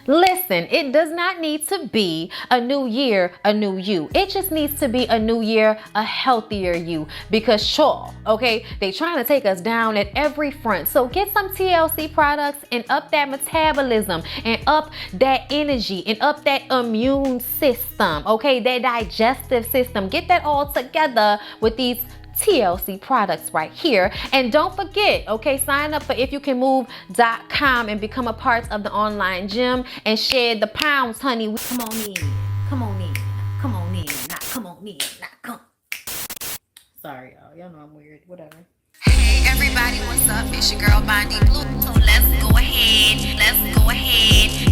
Listen, it does not need to be a new year, a new you. It just needs to be a new year, a healthier you. Because sure, okay, they trying to take us down at every front. So get some TLC products and up that metabolism and up that energy and up that immune system, okay, that digestive system. Get that all together with these TLC products right here. And don't forget, okay, sign up for ifyoucanmove.com and become a part of the online gym and shed the pounds, honey. Come on in, come on in, come on in, not come on in, not come. Sorry, y'all know I'm weird, whatever. Hey everybody, what's up? It's your girl Bondi Blue. So let's go ahead.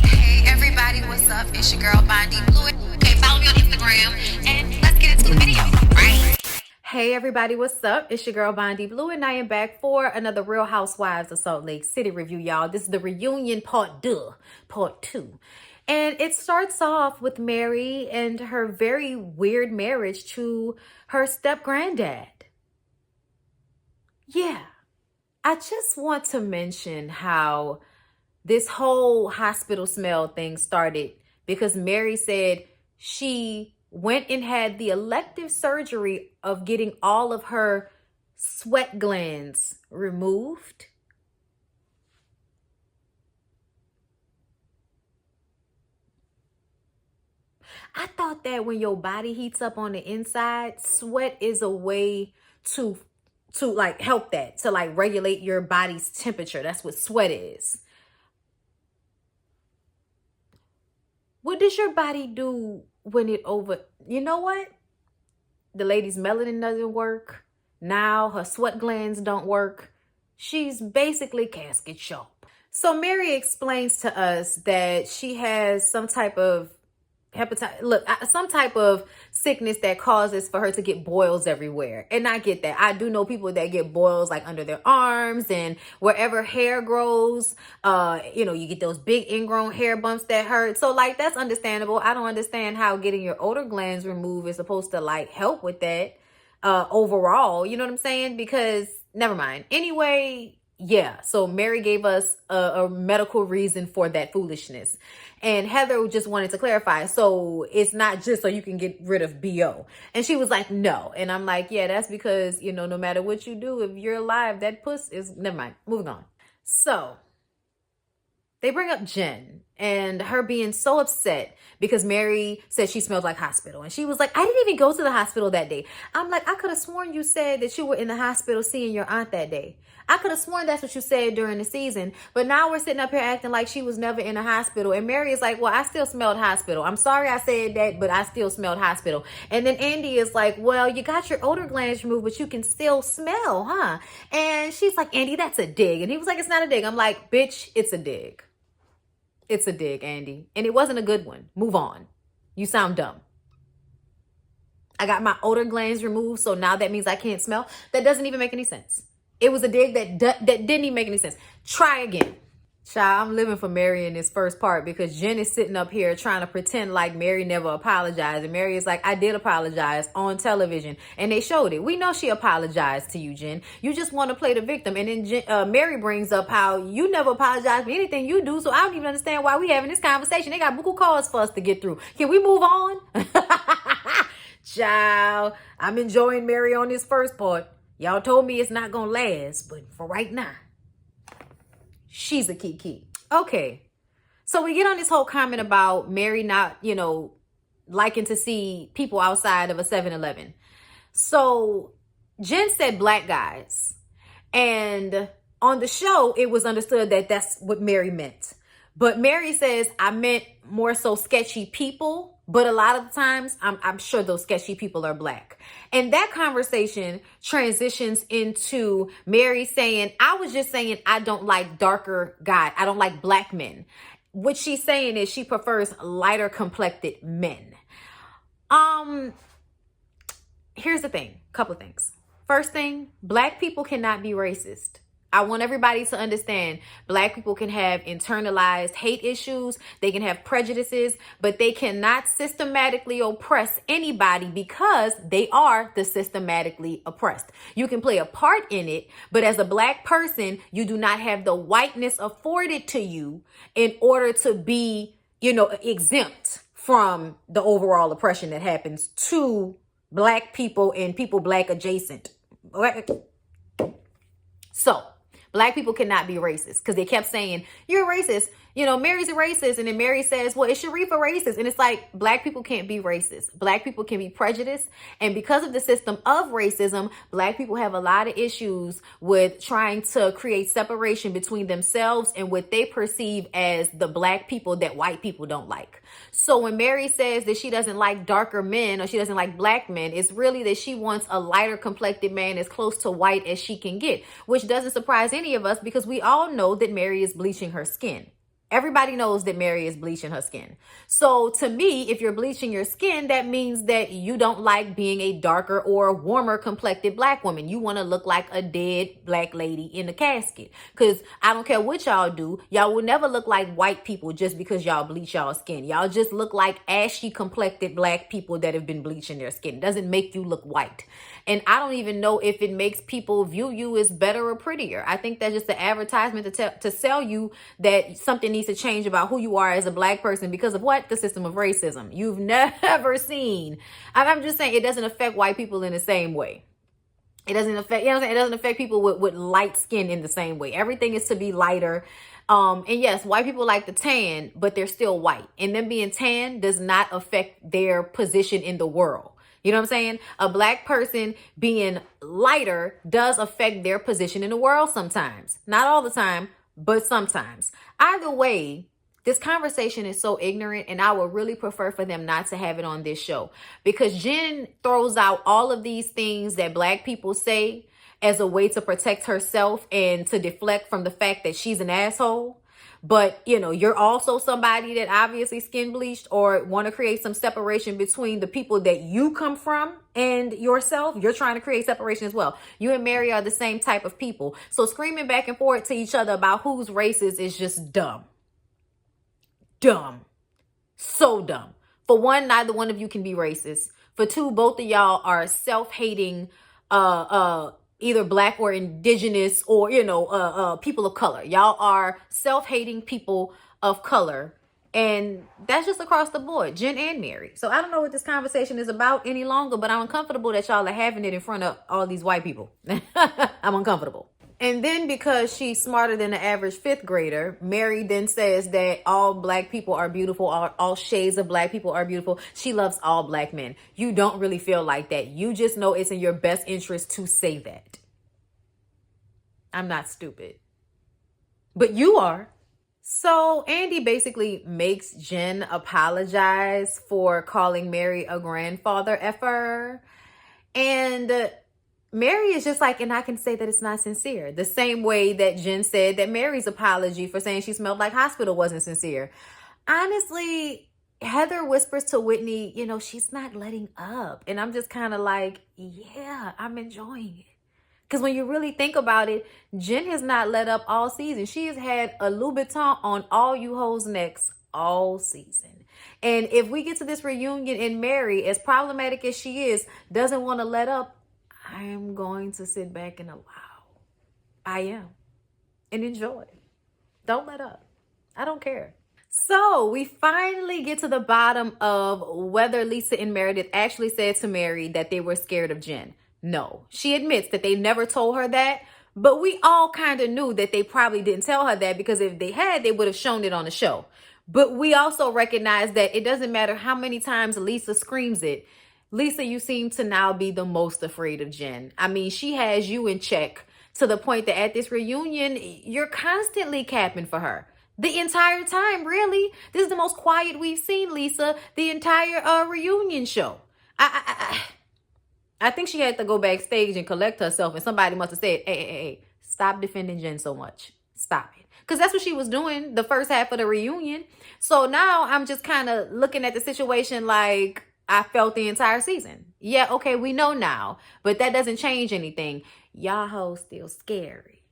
Hey everybody, what's up? It's your girl Bondi Blue. Okay, follow me on Instagram and let's get into the video, right? Hey everybody, what's up? It's your girl Bondi Blue and I am back for another Real Housewives of Salt Lake City review, y'all. This is the reunion part 2. And it starts off with Mary and her very weird marriage to her step-granddad. Yeah, I just want to mention how this whole hospital smell thing started because Mary said she went and had the elective surgery of getting all of her sweat glands removed. I thought that when your body heats up on the inside, sweat is a way to like help that, to like regulate your body's temperature. That's what sweat is. What does your body do when it you know what? The lady's melanin doesn't work. Now her sweat glands don't work. She's basically casket sharp. So Mary explains to us that she has some type of some type of sickness that causes for her to get boils everywhere. And I get that. I do know people that get boils like under their arms and wherever hair grows. You get those big ingrown hair bumps that hurt. So like, that's understandable. I don't understand how getting your odor glands removed is supposed to like help with that overall. You know what I'm saying? Because never mind. Anyway, yeah, so Mary gave us a medical reason for that foolishness. And Heather just wanted to clarify. So it's not just so you can get rid of BO. And she was like, no. And I'm like, yeah, that's because, no matter what you do, if you're alive, that puss is, never mind, moving on. So they bring up Jen and her being so upset because Mary said she smelled like hospital. And she was like, I didn't even go to the hospital that day. I'm like, I could have sworn you said that you were in the hospital seeing your aunt that day. I could have sworn that's what you said during the season. But now we're sitting up here acting like she was never in a hospital. And Mary is like, well, I still smelled hospital. I'm sorry I said that, but I still smelled hospital. And then Andy is like, well, you got your odor glands removed, but you can still smell, huh? And she's like, Andy, that's a dig. And he was like, it's not a dig. I'm like, bitch, it's a dig. It's a dig, Andy. And it wasn't a good one. Move on. You sound dumb. I got my odor glands removed, so now that means I can't smell. That doesn't even make any sense. It was a dig that didn't even make any sense. Try again. Child, I'm living for Mary in this first part because Jen is sitting up here trying to pretend like Mary never apologized. And Mary is like, I did apologize on television. And they showed it. We know she apologized to you, Jen. You just want to play the victim. And then Mary brings up how you never apologize for anything you do. So I don't even understand why we having this conversation. They got buku calls for us to get through. Can we move on? Child, I'm enjoying Mary on this first part. Y'all told me it's not going to last. But for right now, she's a key. Okay. So we get on this whole comment about Mary not, liking to see people outside of a 7-Eleven. So Jen said black guys. And on the show, it was understood that that's what Mary meant. But Mary says, I meant more so sketchy people. But a lot of the times, I'm sure those sketchy people are black. And that conversation transitions into Mary saying, I was just saying I don't like darker guys. I don't like black men. What she's saying is she prefers lighter complected men. Here's the thing. Couple of things. First thing, black people cannot be racist. I want everybody to understand black people can have internalized hate issues. They can have prejudices, but they cannot systematically oppress anybody because they are the systematically oppressed. You can play a part in it, but as a black person, you do not have the whiteness afforded to you in order to be exempt from the overall oppression that happens to Black people and people Black adjacent. So Black people cannot be racist because they kept saying, you're a racist. Mary's a racist. And then Mary says, well, is Sharif a racist? And it's like, Black people can't be racist. Black people can be prejudiced. And because of the system of racism, Black people have a lot of issues with trying to create separation between themselves and what they perceive as the Black people that white people don't like. So when Mary says that she doesn't like darker men or she doesn't like Black men, it's really that she wants a lighter complected man as close to white as she can get, which doesn't surprise any of us because we all know that Mary is bleaching her skin. Everybody knows that Mary is bleaching her skin. So to me, if you're bleaching your skin, that means that you don't like being a darker or warmer complected Black woman. You want to look like a dead Black lady in a casket. Because I don't care what y'all do, y'all will never look like white people just because y'all bleach y'all skin. Y'all just look like ashy complected Black people that have been bleaching their skin. It doesn't make you look white. And I don't even know if it makes people view you as better or prettier. I think that's just an advertisement to sell you that something needs to change about who you are as a Black person because of what? The system of racism. You've never seen. I'm just saying it doesn't affect white people in the same way. It doesn't affect, it doesn't affect people with light skin in the same way. Everything is to be lighter. And yes, white people like the tan, but they're still white. And them being tan does not affect their position in the world. You know what I'm saying? A Black person being lighter does affect their position in the world sometimes. Not all the time, but sometimes. Either way, this conversation is so ignorant, and I would really prefer for them not to have it on this show because Jen throws out all of these things that Black people say as a way to protect herself and to deflect from the fact that she's an asshole. But, you're also somebody that obviously skin bleached or want to create some separation between the people that you come from and yourself. You're trying to create separation as well. You and Mary are the same type of people. So screaming back and forth to each other about who's racist is just dumb. Dumb. So dumb. For one, neither one of you can be racist. For two, both of y'all are self-hating, either Black or indigenous or, people of color. Y'all are self-hating people of color. And that's just across the board, Jen and Mary. So I don't know what this conversation is about any longer, but I'm uncomfortable that y'all are having it in front of all these white people. I'm uncomfortable. And then because she's smarter than the average fifth grader, Mary then says that all Black people are beautiful, all shades of Black people are beautiful. She loves all Black men. You don't really feel like that. You just know it's in your best interest to say that. I'm not stupid. But you are. So Andy basically makes Jen apologize for calling Mary a grandfather effer. And Mary is just like, and I can say that it's not sincere. The same way that Jen said that Mary's apology for saying she smelled like hospital wasn't sincere. Honestly, Heather whispers to Whitney, she's not letting up. And I'm just kind of like, yeah, I'm enjoying it. Because when you really think about it, Jen has not let up all season. She has had a Louboutin on all you hoes' necks all season. And if we get to this reunion and Mary, as problematic as she is, doesn't want to let up, I am going to sit back and allow. I am. And enjoy. Don't let up. I don't care. So we finally get to the bottom of whether Lisa and Meredith actually said to Mary that they were scared of Jen. No, she admits that they never told her that, but we all kind of knew that they probably didn't tell her that because if they had, they would have shown it on the show. But we also recognize that it doesn't matter how many times Lisa screams it. Lisa, you seem to now be the most afraid of Jen. I mean, she has you in check to the point that at this reunion, you're constantly capping for her. The entire time, really. This is the most quiet we've seen Lisa the entire reunion show. I think she had to go backstage and collect herself, and somebody must have said, hey, stop defending Jen so much. Stop it. Because that's what she was doing the first half of the reunion. So now I'm just kind of looking at the situation like I felt the entire season. Yeah, okay, we know now, but that doesn't change anything. Y'all hoes still scary.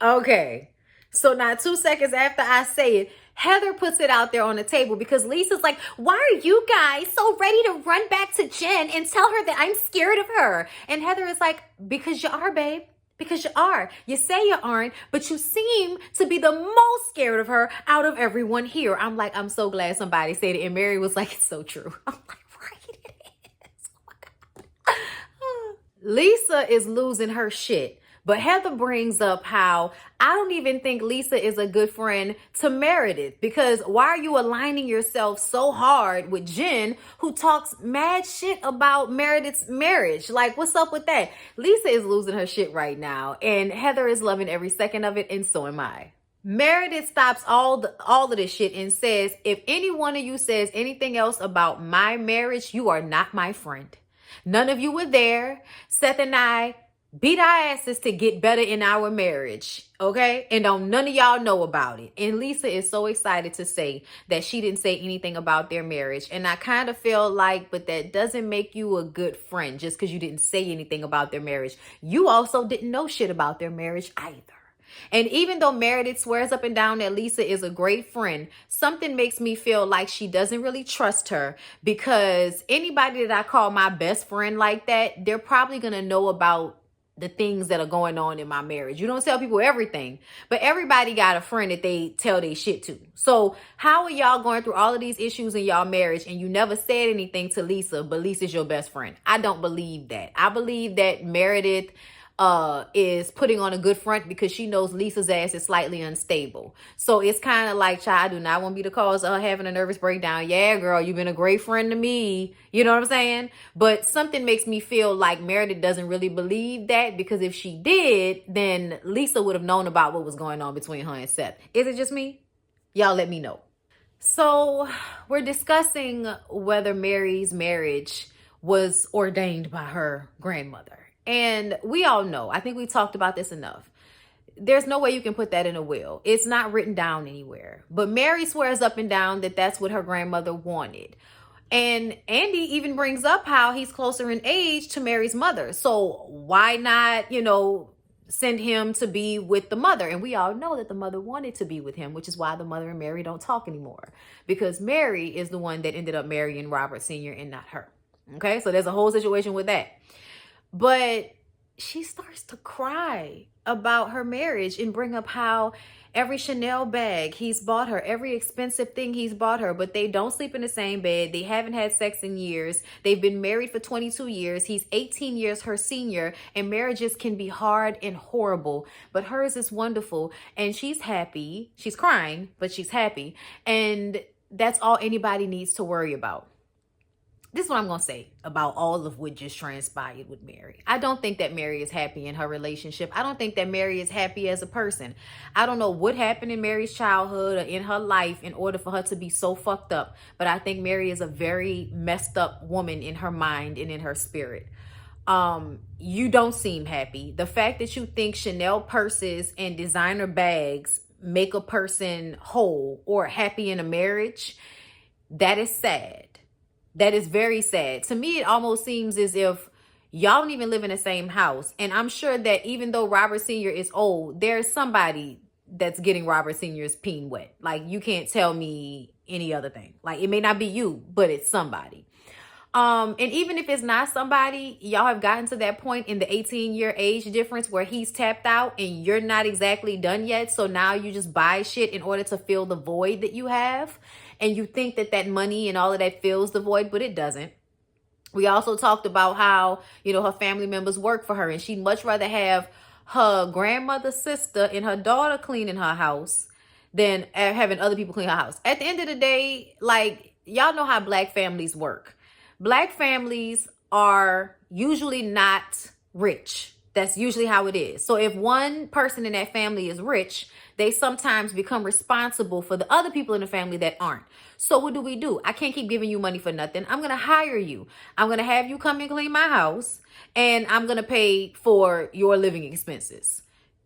Okay, so now 2 seconds after I say it, Heather puts it out there on the table because Lisa's like, why are you guys so ready to run back to Jen and tell her that I'm scared of her? And Heather is like, because you are, babe. Because you are. You say you aren't, but you seem to be the most scared of her out of everyone here. I'm like, I'm so glad somebody said it. And Mary was like, it's so true. I'm like, right, it is. Oh my God. Lisa is losing her shit. But Heather brings up how I don't even think Lisa is a good friend to Meredith, because why are you aligning yourself so hard with Jen, who talks mad shit about Meredith's marriage? Like, what's up with that? Lisa is losing her shit right now, and Heather is loving every second of it, and so am I. Meredith stops all of this shit and says, if any one of you says anything else about my marriage, you are not my friend. None of you were there. Seth and I beat our asses to get better in our marriage, okay? And don't none of y'all know about it. And Lisa is so excited to say that she didn't say anything about their marriage. And I kind of feel like, but that doesn't make you a good friend just because you didn't say anything about their marriage. You also didn't know shit about their marriage either. And even though Meredith swears up and down that Lisa is a great friend, something makes me feel like she doesn't really trust her, because anybody that I call my best friend like that, they're probably going to know about the things that are going on in my marriage. You don't tell people everything, but everybody got a friend that they tell their shit to. So how are y'all going through all of these issues in y'all marriage and you never said anything to Lisa, but Lisa's your best friend? I don't believe that. I believe that Meredith is putting on a good front because she knows Lisa's ass is slightly unstable. So it's kind of like, child, I do not want to be the cause of her having a nervous breakdown. Yeah, girl, you've been a great friend to me. You know what I'm saying? But something makes me feel like Meredith doesn't really believe that, because if she did, then Lisa would have known about what was going on between her and Seth. Is it just me? Y'all let me know. So we're discussing whether Mary's marriage was ordained by her grandmother. And we all know, I think we talked about this enough. There's no way you can put that in a will. It's not written down anywhere. But Mary swears up and down that that's what her grandmother wanted. And Andy even brings up how he's closer in age to Mary's mother. So why not, send him to be with the mother? And we all know that the mother wanted to be with him, which is why the mother and Mary don't talk anymore. Because Mary is the one that ended up marrying Robert Sr. and not her. Okay, so there's a whole situation with that. But she starts to cry about her marriage and bring up how every Chanel bag he's bought her, every expensive thing he's bought her, but they don't sleep in the same bed. They haven't had sex in years. They've been married for 22 years. He's 18 years her senior, and marriages can be hard and horrible, but hers is wonderful. And she's happy. She's crying, but she's happy. And that's all anybody needs to worry about. This is what I'm going to say about all of what just transpired with Mary. I don't think that Mary is happy in her relationship. I don't think that Mary is happy as a person. I don't know what happened in Mary's childhood or in her life in order for her to be so fucked up. But I think Mary is a very messed up woman in her mind and in her spirit. You don't seem happy. The fact that you think Chanel purses and designer bags make a person whole or happy in a marriage, that is sad. That is very sad. To me, it almost seems as if y'all don't even live in the same house. And I'm sure that even though Robert Sr. is old, there's somebody that's getting Robert Sr.'s peen wet. Like, you can't tell me any other thing. Like, it may not be you, but it's somebody. And even if it's not somebody, y'all have gotten to that point in the 18-year age difference where he's tapped out and you're not exactly done yet. So now you just buy shit in order to fill the void that you have. And you think that that money and all of that fills the void, but it doesn't. We also talked about how, her family members work for her, and she'd much rather have her grandmother's sister and her daughter cleaning her house than having other people clean her house. At the end of the day, like, y'all know how Black families work. Black families are usually not rich. That's usually how it is. So if one person in that family is rich, they sometimes become responsible for the other people in the family that aren't. So what do? I can't keep giving you money for nothing. I'm going to hire you. I'm going to have you come and clean my house, and I'm going to pay for your living expenses.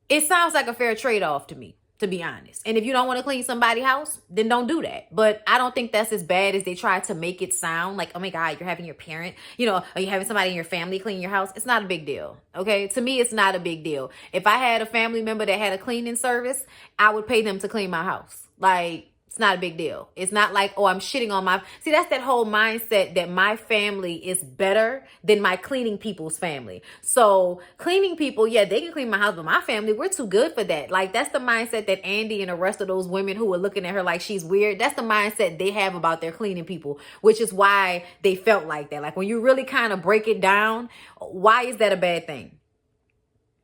It sounds like a fair trade-off to me, to be honest. And if you don't want to clean somebody's house, then don't do that. But I don't think that's as bad as they try to make it sound. Like, oh my God, you're having your parent, are you having somebody in your family clean your house? It's not a big deal. Okay. To me, it's not a big deal. If I had a family member that had a cleaning service, I would pay them to clean my house. Like, It's not a big deal. It's not like, oh, I'm shitting on my... See, that's that whole mindset that my family is better than my cleaning people's family. So cleaning people, yeah, they can clean my house, but my family, we're too good for that. Like, that's the mindset that Andy and the rest of those women who are looking at her like she's weird, that's the mindset they have about their cleaning people, which is why they felt like that. Like, when you really kind of break it down, why is that a bad thing?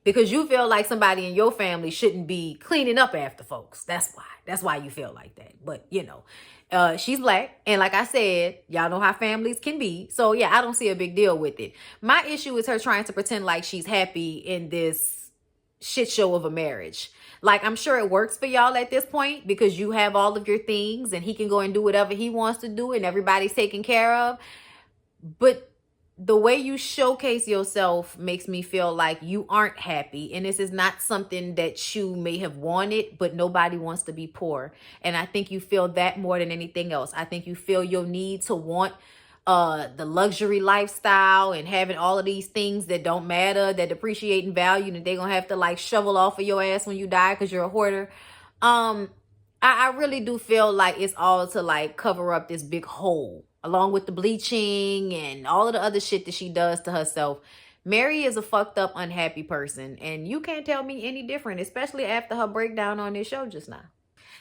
Because you feel like somebody in your family shouldn't be cleaning up after folks. That's why. That's why you feel like that. But, you know, she's black. And like I said, y'all know how families can be. So, yeah, I don't see a big deal with it. My issue is her trying to pretend like she's happy in this shit show of a marriage. Like, I'm sure it works for y'all at this point because you have all of your things and he can go and do whatever he wants to do and everybody's taken care of. But the way you showcase yourself makes me feel like you aren't happy. And this is not something that you may have wanted, but nobody wants to be poor. And I think you feel that more than anything else. I think you feel your need to want the luxury lifestyle and having all of these things that don't matter, that depreciate in value, and they're going to have to like shovel off of your ass when you die because you're a hoarder. I really do feel like it's all to like cover up this big hole, along with the bleaching and all of the other shit that she does to herself. Mary is a fucked up, unhappy person. And you can't tell me any different, especially after her breakdown on this show just now.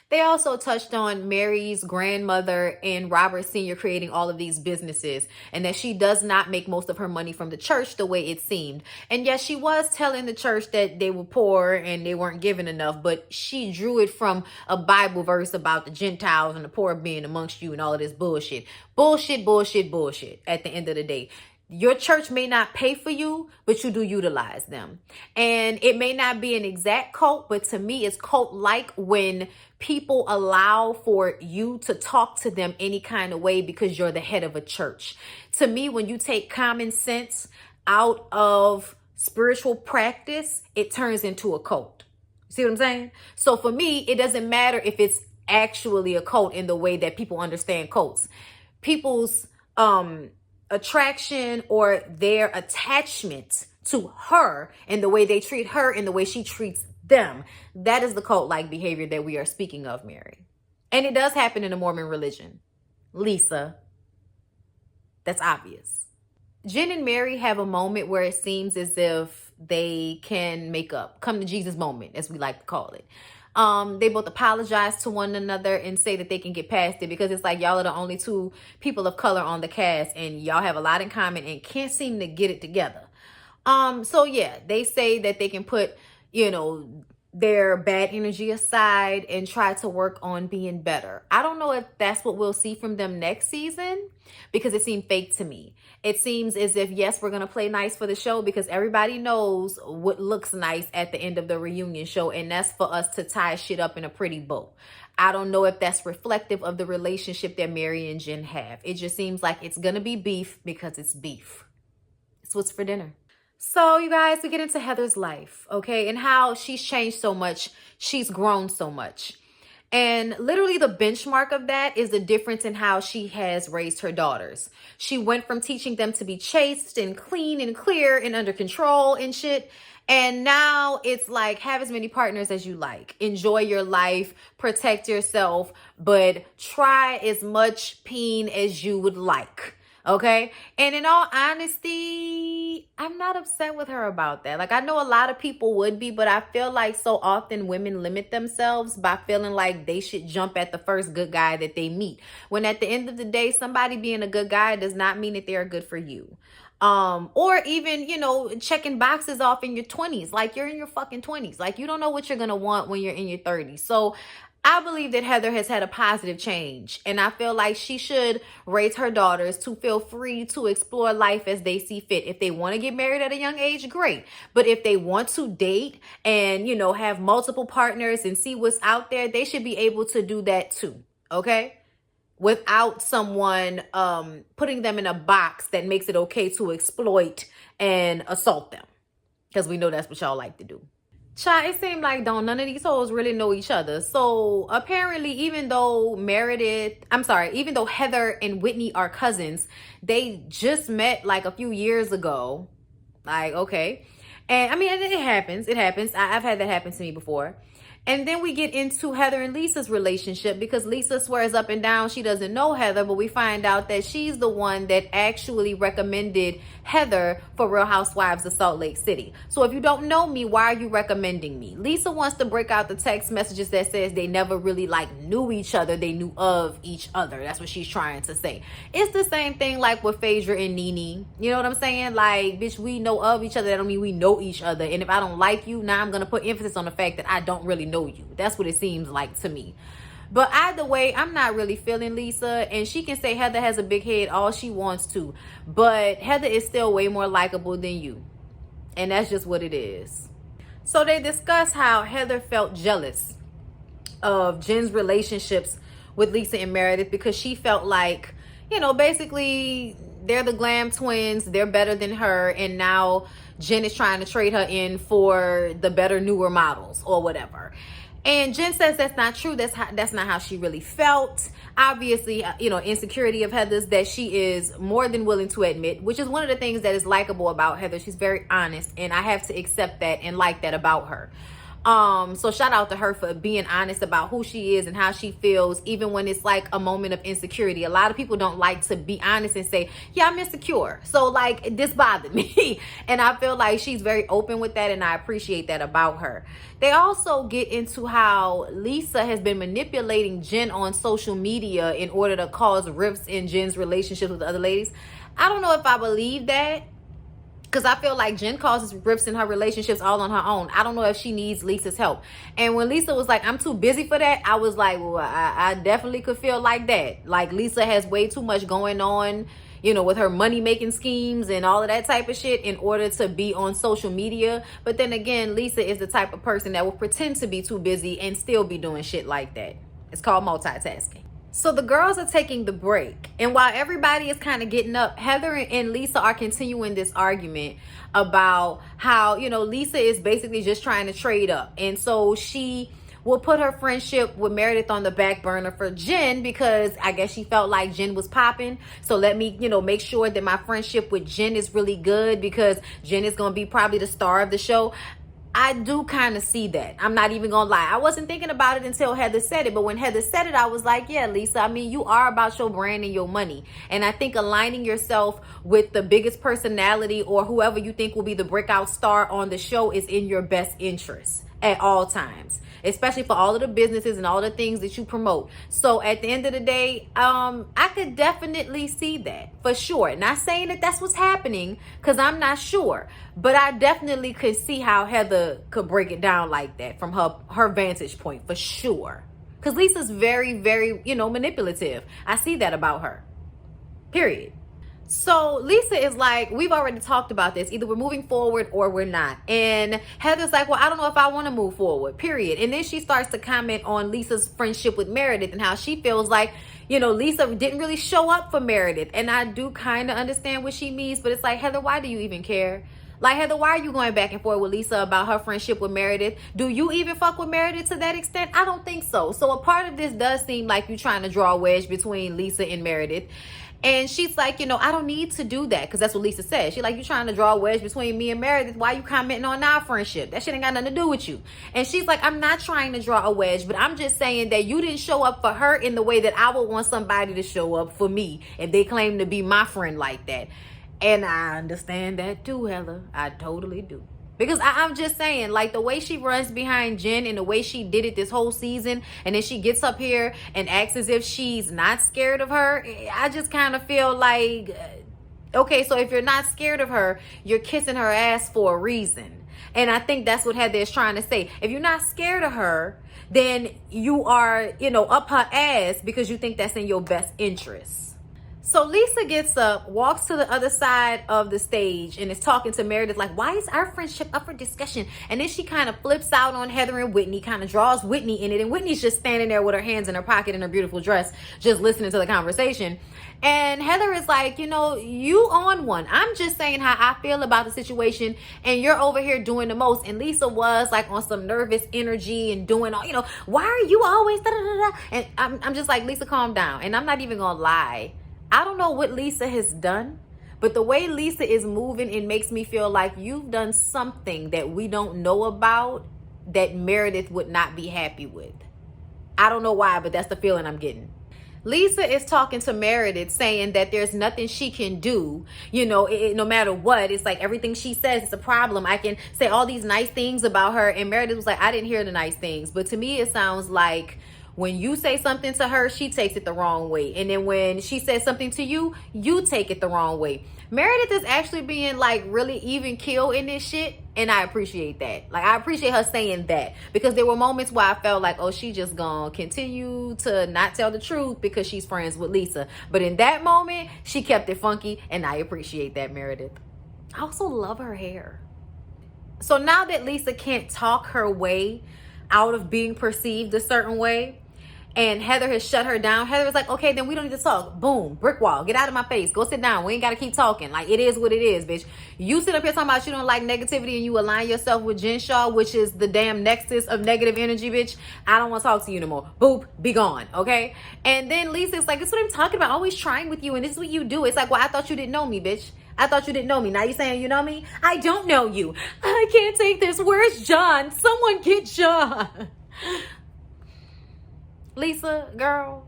They also touched on Mary's grandmother and Robert Sr. creating all of these businesses and that she does not make most of her money from the church the way it seemed. And yes, she was telling the church that they were poor and they weren't given enough, but she drew it from a Bible verse about the Gentiles and the poor being amongst you and all of this bullshit. Bullshit, bullshit, bullshit at the end of the day. Your church may not pay for you, but you do utilize them. And it may not be an exact cult, but to me, it's cult-like when people allow for you to talk to them any kind of way because you're the head of a church. To me, when you take common sense out of spiritual practice, it turns into a cult. See what I'm saying? So for me, it doesn't matter if it's actually a cult in the way that people understand cults. People's attraction or their attachment to her and the way they treat her and the way she treats them, that is the cult-like behavior that we are speaking of, Mary. And it does happen in the Mormon religion. Lisa, that's obvious. Jen and Mary have a moment where it seems as if they can make up, come to Jesus moment, as we like to call it. They both apologize to one another and say that they can get past it because it's like y'all are the only two people of color on the cast and y'all have a lot in common and can't seem to get it together. So yeah, they say that they can put, you know, their bad energy aside and try to work on being better. I don't know if that's what we'll see from them next season because it seemed fake to me. It seems as if, yes, we're going to play nice for the show because everybody knows what looks nice at the end of the reunion show, and that's for us to tie shit up in a pretty bow. I don't know if that's reflective of the relationship that Mary and Jen have. It just seems like it's going to be beef because it's beef. It's what's for dinner. So you guys, we get into Heather's life, okay, and how she's changed so much. She's grown so much. And literally the benchmark of that is the difference in how she has raised her daughters. She went from teaching them to be chaste and clean and clear and under control and shit. And now it's like, have as many partners as you like. Enjoy your life, protect yourself, but try as much peen as you would like. Okay. And in all honesty, I'm not upset with her about that. Like, I know a lot of people would be, but I feel like so often women limit themselves by feeling like they should jump at the first good guy that they meet. When at the end of the day, somebody being a good guy does not mean that they're good for you. Or even, you know, checking boxes off in your 20s. Like, you're in your fucking 20s. Like, you don't know what you're going to want when you're in your 30s. So I believe that Heather has had a positive change, and I feel like she should raise her daughters to feel free to explore life as they see fit. If they want to get married at a young age, great. But if they want to date and, you know, have multiple partners and see what's out there, they should be able to do that too, okay? Without someone putting them in a box that makes it okay to exploit and assault them. Because we know that's what y'all like to do. Child, it seemed like none of these hoes really know each other. So apparently, even though Heather and Whitney are cousins, they just met like a few years ago. Like, okay. And I mean, it happens. It happens. I've had that happen to me before. And then we get into Heather and Lisa's relationship, because Lisa swears up and down she doesn't know Heather, but we find out that she's the one that actually recommended Heather for Real Housewives of Salt Lake City. So if you don't know me, why are you recommending me? Lisa wants to break out the text messages that says they never really knew each other, they knew of each other. That's what she's trying to say. It's the same thing like with Phaedra and Nene. You know what I'm saying? Like, bitch, we know of each other. That don't mean we know each other. And if I don't like you, now I'm gonna put emphasis on the fact that I don't really know you. That's what it seems like to me. But either way, I'm not really feeling Lisa, and she can say Heather has a big head all she wants to, but Heather is still way more likable than you, and that's just what it is. So they discuss how Heather felt jealous of Jen's relationships with Lisa and Meredith, because she felt like, you know, basically they're the glam twins, they're better than her, and now Jen is trying to trade her in for the better, newer models or whatever. And Jen says that's not true. That's not how she really felt. Obviously, you know, insecurity of Heather's that she is more than willing to admit, which is one of the things that is likable about Heather. She's very honest, and I have to accept that and like that about her. So shout out to her for being honest about who she is and how she feels, even when it's like a moment of insecurity. A lot of people don't like to be honest and say, yeah, I'm insecure, so like this bothered me. And I feel like she's very open with that, and I appreciate that about her. They also get into how Lisa has been manipulating Jen on social media in order to cause rifts in Jen's relationships with the other ladies. I don't know if I believe that, because I feel like Jen causes rifts in her relationships all on her own. I don't know if she needs Lisa's help. And when Lisa was like, I'm too busy for that, I was like, well, I definitely could feel like that. Like, Lisa has way too much going on, you know, with her money-making schemes and all of that type of shit in order to be on social media. But then again, Lisa is the type of person that will pretend to be too busy and still be doing shit like that. It's called multitasking. So the girls are taking the break, and while everybody is kind of getting up, Heather and Lisa are continuing this argument about how, you know, Lisa is basically just trying to trade up, and so she will put her friendship with Meredith on the back burner for Jen, because I guess she felt like Jen was popping. So let me, you know, make sure that my friendship with Jen is really good, because Jen is going to be probably the star of the show. I do kind of see that. I'm not even gonna lie. I wasn't thinking about it until Heather said it. But when Heather said it, I was like, yeah, Lisa, I mean, you are about your brand and your money. And I think aligning yourself with the biggest personality or whoever you think will be the breakout star on the show is in your best interest at all times, especially for all of the businesses and all the things that you promote. So at the end of the day, I could definitely see that for sure. Not saying that that's what's happening, because I'm not sure, but I definitely could see how Heather could break it down like that from her vantage point for sure. Because Lisa's very, very, you know, manipulative. I see that about her, period. So Lisa is like, we've already talked about this. Either we're moving forward or we're not. And Heather's like, well, I don't know if I want to move forward, period. And then she starts to comment on Lisa's friendship with Meredith and how she feels like, you know, Lisa didn't really show up for Meredith. And I do kind of understand what she means, but it's like, Heather, why do you even care? Like, Heather, why are you going back and forth with Lisa about her friendship with Meredith? Do you even fuck with Meredith to that extent? I don't think so. So a part of this does seem like you're trying to draw a wedge between Lisa and Meredith. And she's like, you know, I don't need to do that, because that's what Lisa said. She's like, you trying to draw a wedge between me and Meredith. Why you commenting on our friendship? That shit ain't got nothing to do with you. And she's like, I'm not trying to draw a wedge, but I'm just saying that you didn't show up for her in the way that I would want somebody to show up for me if they claim to be my friend like that. And I understand that too, Heather. I totally do. Because I'm just saying, like, the way she runs behind Jen and the way she did it this whole season, and then she gets up here and acts as if she's not scared of her, I just kind of feel like, okay, so if you're not scared of her, you're kissing her ass for a reason. And I think that's what Heather is trying to say. If you're not scared of her, then you are, you know, up her ass because you think that's in your best interest. So Lisa gets up, walks to the other side of the stage, and is talking to Meredith like, why is our friendship up for discussion? And then she kind of flips out on Heather and Whitney, kind of draws Whitney in it. And Whitney's just standing there with her hands in her pocket in her beautiful dress, just listening to the conversation. And Heather is like, you know, you on one. I'm just saying how I feel about the situation, and you're over here doing the most. And Lisa was like on some nervous energy and doing all, you know, why are you always da da da da? And I'm just like, Lisa, calm down. And I'm not even gonna lie, I don't know what Lisa has done, but the way Lisa is moving, it makes me feel like you've done something that we don't know about, that Meredith would not be happy with. I don't know why, but that's the feeling I'm getting. Lisa is talking to Meredith saying that there's nothing she can do, you know, no matter what. It's like everything she says is a problem. I can say all these nice things about her. And Meredith was like, I didn't hear the nice things. But to me, it sounds like when you say something to her, she takes it the wrong way. And then when she says something to you, you take it the wrong way. Meredith is actually being like really even keel in this shit. And I appreciate that. Like, I appreciate her saying that, because there were moments where I felt like, oh, she just gonna continue to not tell the truth because she's friends with Lisa. But in that moment, she kept it funky, and I appreciate that, Meredith. I also love her hair. So now that Lisa can't talk her way out of being perceived a certain way, and Heather has shut her down, Heather was like, okay, then we don't need to talk. Boom, brick wall, get out of my face, go sit down. We ain't got to keep talking. Like, it is what it is, bitch. You sit up here talking about you don't like negativity and you align yourself with Jen Shaw, which is the damn nexus of negative energy, bitch. I don't want to talk to you no more. Boop, be gone, okay? And then Lisa's like, this is what I'm talking about, always trying with you, and this is what you do. It's like, well, I thought you didn't know me, bitch. I thought you didn't know me. Now you saying you know me? I don't know you. I can't take this. Where's John? Someone get John. Lisa, girl,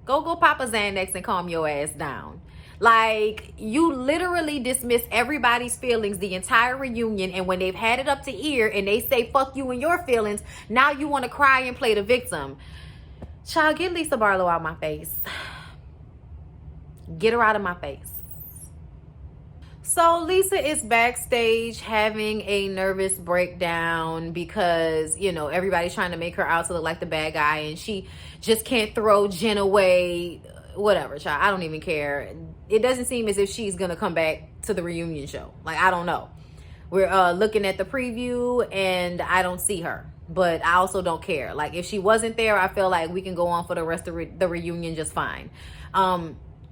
go pop a Xanax and calm your ass down. Like, you literally dismiss everybody's feelings the entire reunion, and when they've had it up to ear and they say fuck you and your feelings, now you want to cry and play the victim. Child, get Lisa Barlow out my face. Get her out of my face. So Lisa is backstage having a nervous breakdown because, you know, everybody's trying to make her out to look like the bad guy, and she just can't throw Jen away. Whatever, child. I don't even care. It doesn't seem as if she's going to come back to the reunion show. Like, I don't know. We're looking at the preview and I don't see her. But I also don't care. Like, if she wasn't there, I feel like we can go on for the rest of the reunion just fine.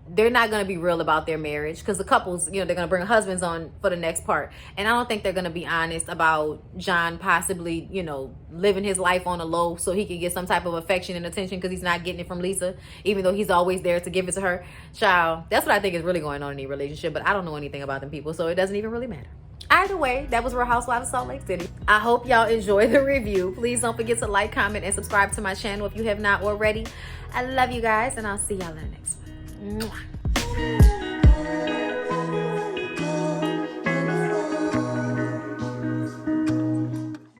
They're not going to be real about their marriage, because the couples, you know, they're going to bring husbands on for the next part. And I don't think they're going to be honest about John possibly, you know, living his life on a low so he can get some type of affection and attention, because he's not getting it from Lisa, even though he's always there to give it to her. Child, that's what I think is really going on in any relationship, but I don't know anything about them people, so it doesn't even really matter. Either way, that was Real Housewives of Salt Lake City. I hope y'all enjoy the review. Please don't forget to like, comment, and subscribe to my channel if you have not already. I love you guys, and I'll see y'all in the next one. Mwah.